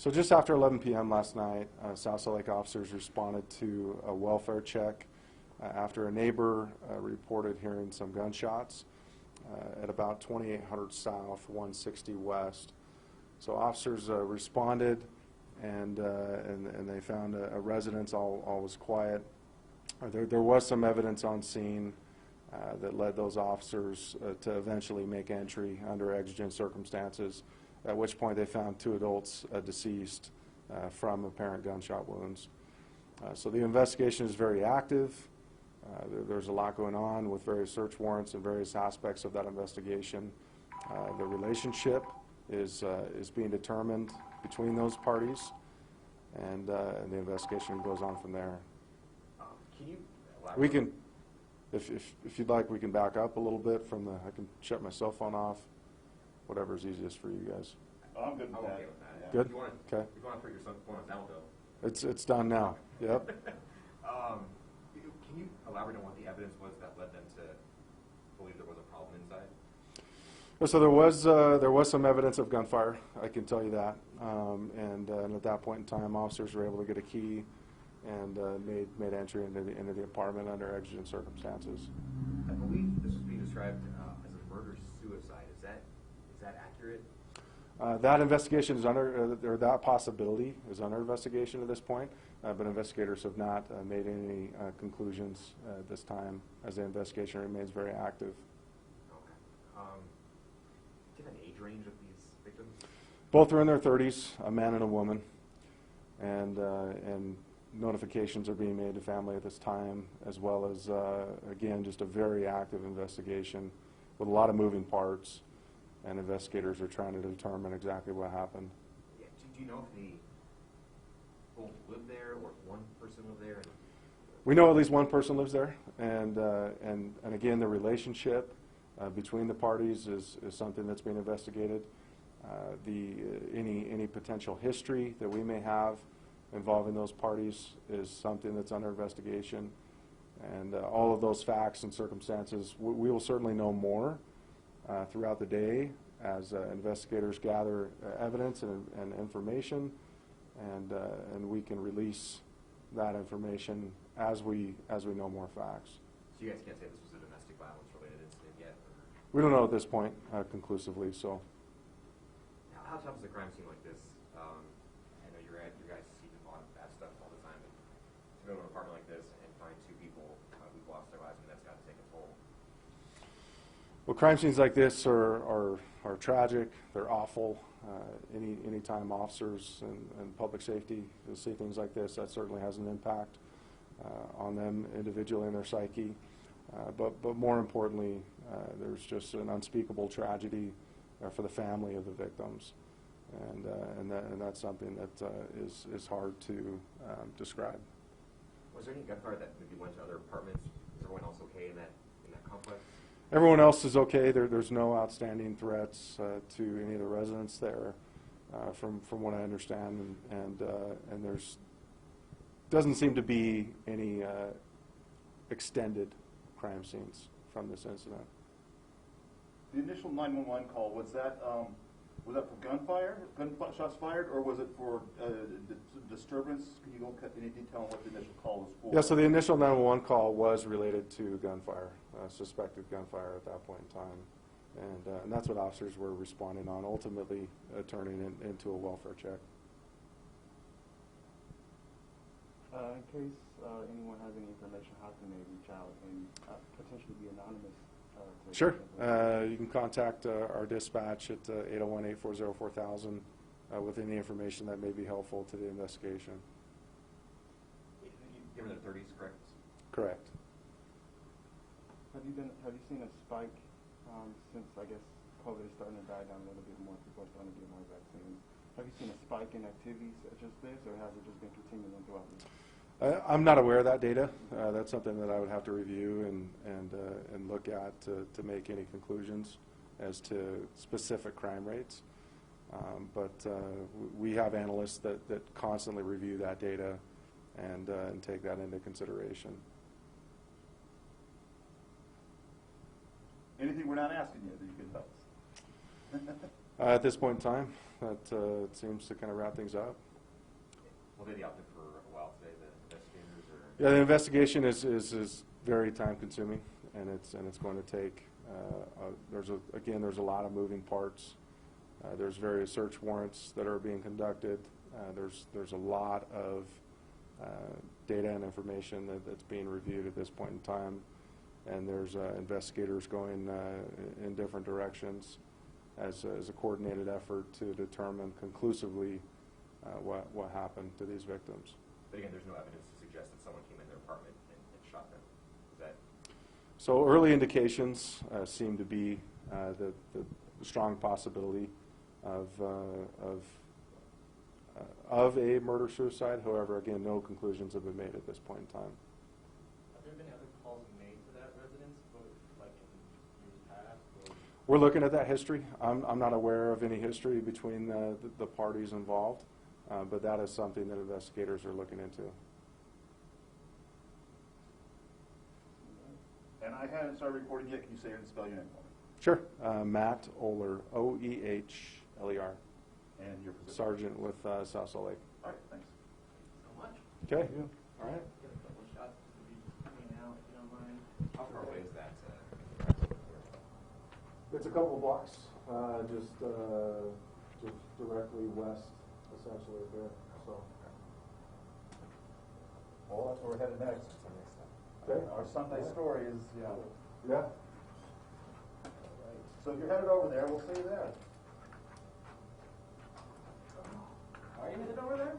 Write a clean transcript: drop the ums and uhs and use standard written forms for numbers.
So just after 11 p.m. last night, South Salt Lake officers responded to a welfare check after a neighbor reported hearing some gunshots at about 2800 South, 160 West. So officers responded, and they found a residence. All was quiet. There was some evidence on scene that led those officers to eventually make entry under exigent circumstances, at which point they found 2 adults deceased from apparent gunshot wounds. So the investigation is very active. There's a lot going on with various search warrants and various aspects of that investigation. The relationship is being determined between those parties, and the investigation goes on from there. Can you elaborate? We can, if you'd like, we can back up a little bit from the. I can shut my cell phone off. Whatever's easiest for you guys. Oh, I'm good with that. Okay with that. Yeah. Good? If you want to, Okay. If you want to put your phone on sound, though. It's done now. Yep. Can you elaborate on what the evidence was that led them to believe there was a problem inside? So there was some evidence of gunfire. I can tell you that. And at that point in time, officers were able to get a key and made entry into the apartment under exigent circumstances. I believe this was being described as a murder-suicide. Is that accurate? That investigation is under, or that possibility is under investigation at this point, but investigators have not made any conclusions at this time, as the investigation remains very active. Okay. Do you have an age range of these victims? Both are in their 30s, a man and a woman, and notifications are being made to family at this time, as well as, again, just a very active investigation with a lot of moving parts, and investigators are trying to determine exactly what happened. Yeah. Do you know if they both live there, or if one person lived there? We know at least one person lives there, and again, the relationship between the parties is something that's being investigated. Any potential history that we may have involving those parties is something that's under investigation, and all of those facts and circumstances, we will certainly know more throughout the day as investigators gather evidence and information, and we can release that information as we know more facts. So you guys can't say this was a domestic violence related incident yet? Or? We don't know at this point conclusively. So, How tough is a crime scene like this? I know your guys see a lot of bad stuff all the time, but to go to an apartment like this and find 2 people who've lost their lives, that's got to take a toll. well, crime scenes like this are tragic. They're awful. Anytime officers and public safety see things like this, that certainly has an impact on them individually and their psyche. But more importantly, there's just an unspeakable tragedy for the family of the victims, and that's something that is hard to describe. Was there any gunfire that maybe went to other apartments? Is everyone else okay in that complex? Everyone else is okay. There's no outstanding threats to any of the residents there, from what I understand, and there's doesn't seem to be any extended crime scenes from this incident. The initial 911 call, was that for gunfire, shots fired, or was it for disturbance? Can you go into any detail on what the initial call was for? Yeah, so the initial 911 call was related to gunfire, suspected gunfire at that point in time, and that's what officers were responding on, ultimately turning into a welfare check. In case anyone has any information, how can they reach out and potentially be anonymous? Sure. You can contact our dispatch at 801-840-4000 with any information that may be helpful to the investigation. You're in the 30s, correct? Correct. Have you seen a spike since, I guess, COVID is starting to die down a little bit more, people are starting to get more vaccines? Have you seen a spike in activities such as this, or has it just been continuing throughout the year? I'm not aware of that data. That's something that I would have to review and look at to make any conclusions as to specific crime rates. But we have analysts that constantly review that data and take that into consideration. Anything we're not asking you that you can tell us? At this point in time, that seems to kind of wrap things up. Will they be out there for a while today, the investigators, or? Yeah, the investigation is very time consuming, and it's going to take. There's a lot of moving parts. There's various search warrants that are being conducted. There's a lot of data and information that's being reviewed at this point in time, and there's investigators going in different directions as a coordinated effort to determine conclusively what happened to these victims. But again, there's no evidence to suggest that someone came in their apartment and shot them. Is that? So early indications seem to be the strong possibility of a murder-suicide. However, again, no conclusions have been made at this point in time. Have there been other calls made to that residence, like in years past? Or? We're looking at that history. I'm not aware of any history between the parties involved, but that is something that investigators are looking into. And I hadn't started recording yet. Can you say and spell your name for me? Sure. Matt Oehler, Oehler. And your position? Sergeant with South Salt Lake. All right, thanks. So much. Okay. All right. Get a couple shots to be coming out, if you don't mind. how far away is that? It's a couple of blocks, just directly west, essentially there. So. Well, that's where we're headed next. Okay. Our Sunday story is, yeah. Yeah. So if you're headed over there, we'll see you there. Are you headed over there?